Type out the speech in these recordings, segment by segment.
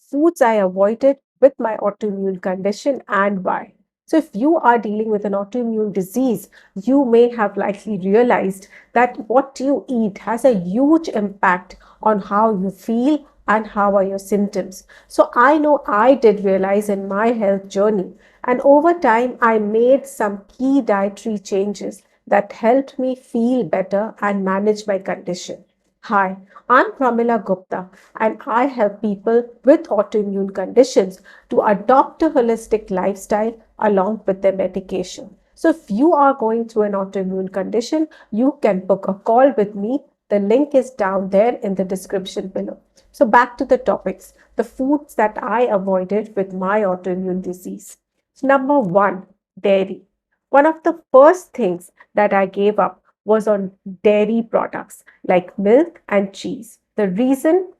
foods I avoided with my autoimmune condition and why. So, if you are dealing with an autoimmune disease, you may have likely realized that what you eat has a huge impact on how you feel and how are your symptoms. So, I know I did realize in my health journey, and over time, I made some key dietary changes that helped me feel better and manage my condition. Hi, I'm Pramila Gupta, and I help people with autoimmune conditions to adopt a holistic lifestyle along with their medication. So, if you are going through an autoimmune condition, you can book a call with me. The link is down there in the description below. So, back to the topics, the foods that I avoided with my autoimmune disease. Number one, dairy. One of the first things that I gave up was on dairy products like milk and cheese. The reason,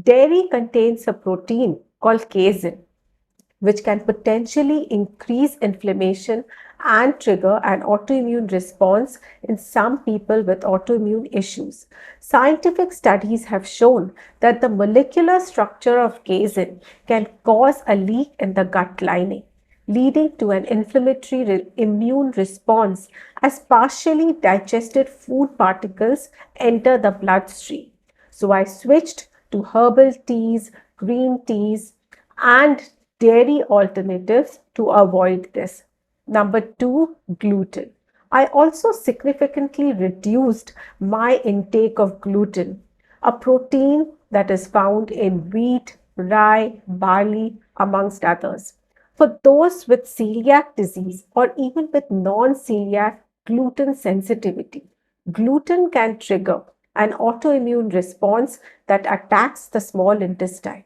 dairy contains a protein called casein, which can potentially increase inflammation and trigger an autoimmune response in some people with autoimmune issues. Scientific studies have shown that the molecular structure of casein can cause a leak in the gut lining, leading to an inflammatory immune response as partially digested food particles enter the bloodstream. So I switched to herbal teas, green teas, and dairy alternatives to avoid this. Number two, gluten. I also significantly reduced my intake of gluten, a protein that is found in wheat, rye, barley, amongst others. For those with celiac disease or even with non celiac gluten sensitivity, gluten can trigger an autoimmune response that attacks the small intestine.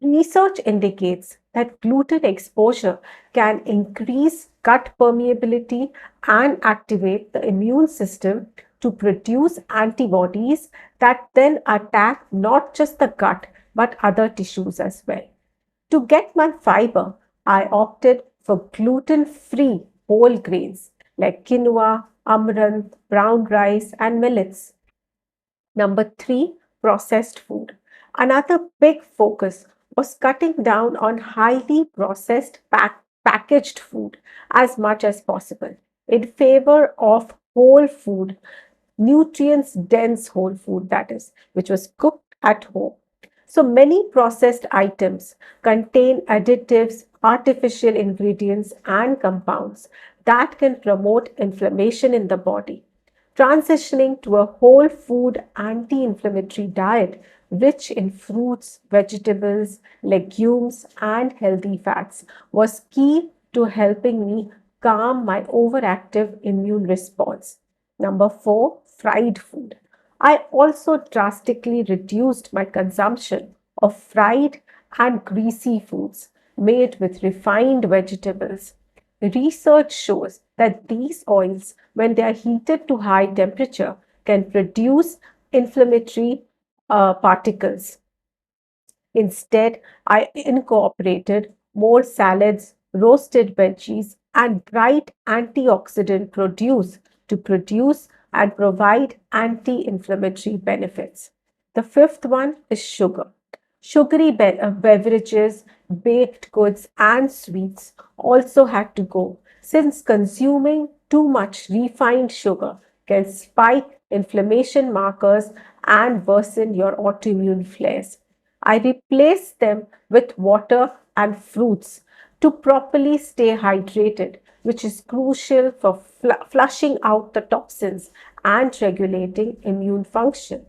Research indicates that gluten exposure can increase gut permeability and activate the immune system to produce antibodies that then attack not just the gut but other tissues as well. To get my fiber, I opted for gluten free whole grains like quinoa, amaranth, brown rice, and millets. Number three, processed food. Another big focus was cutting down on highly processed packaged food as much as possible in favor of whole food, nutrients dense whole food, that is, which was cooked at home. So many processed items contain additives, artificial ingredients, and compounds that can promote inflammation in the body. Transitioning to a whole food anti inflammatory diet rich in fruits, vegetables, legumes, and healthy fats was key to helping me calm my overactive immune response. Number four, fried food. I also drastically reduced my consumption of fried and greasy foods made with refined vegetables. Research shows that these oils, when they are heated to high temperature, can produce inflammatory particles. Instead, I incorporated more salads, roasted veggies, and bright antioxidant produce to produce and provide anti inflammatory benefits. The fifth one is sugar. Sugary beverages, baked goods, and sweets also had to go since consuming too much refined sugar can spike inflammation markers and worsen your autoimmune flares. I replace them with water and fruits to properly stay hydrated, which is crucial for flushing out the toxins and regulating immune function.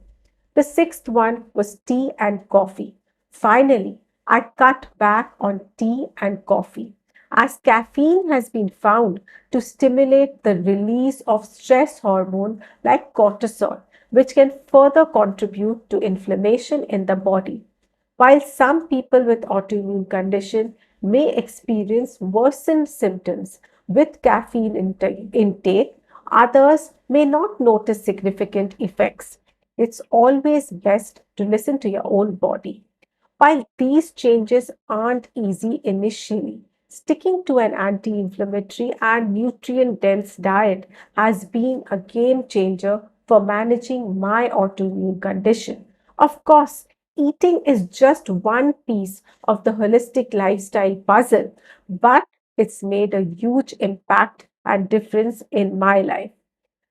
The sixth one was tea and coffee. Finally, I cut back on tea and coffee as caffeine has been found to stimulate the release of stress hormone like cortisol, which can further contribute to inflammation in the body. While some people with autoimmune condition may experience worsened symptoms with caffeine intake, others may not notice significant effects. It's always best to listen to your own body. While these changes aren't easy initially, sticking to an anti inflammatory and nutrient dense diet has been a game changer for managing my autoimmune condition. Of course, eating is just one piece of the holistic lifestyle puzzle, but it's made a huge impact and difference in my life.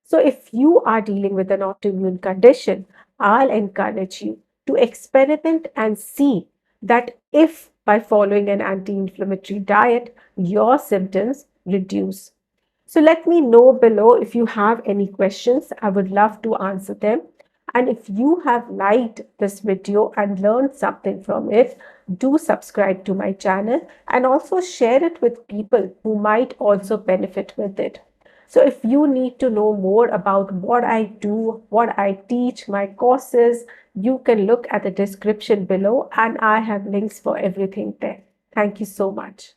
So, if you are dealing with an autoimmune condition, I'll encourage you to experiment and see that if by following an anti inflammatory diet, your symptoms reduce. So, let me know below if you have any questions. I would love to answer them. And if you have liked this video and learned something from it, do subscribe to my channel and also share it with people who might also benefit with it. So if you need to know more about what I do, what I teach, my courses, you can look at the description below and I have links for everything there. Thank you so much.